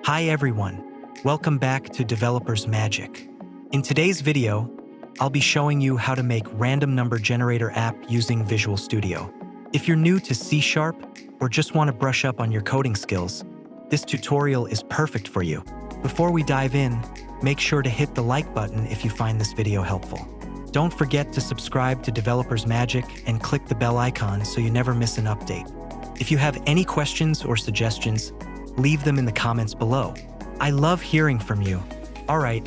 Hi everyone, welcome back to Developer's Magic. In today's video, I'll be showing you how to make random number generator app using Visual Studio. If you're new to C# or just want to brush up on your coding skills, this tutorial is perfect for you. Before we dive in, make sure to hit the like button if you find this video helpful. Don't forget to subscribe to Developer's Magic and click the bell icon so you never miss an update. If you have any questions or suggestions, leave them in the comments below. I love hearing from you. All right,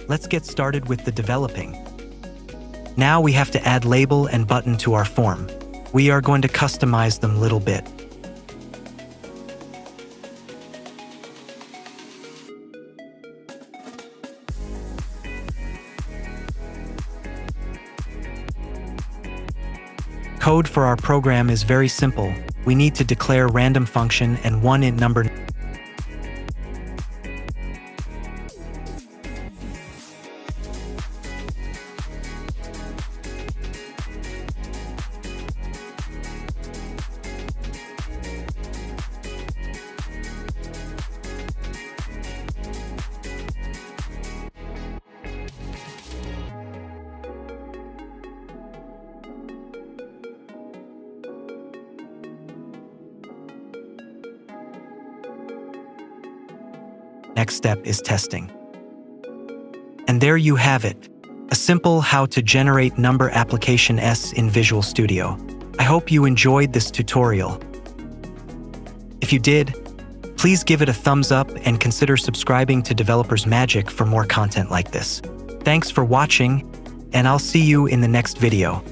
let's get started with the developing. Now we have to add label and button to our form. We are going to customize them a little bit. Code for our program is very simple. We need to declare random function and one int number. Next step is testing. And there you have it, a simple how to generate number application S in Visual Studio. I hope you enjoyed this tutorial. If you did, please give it a thumbs up and consider subscribing to Developer's Magic for more content like this. Thanks for watching, and I'll see you in the next video.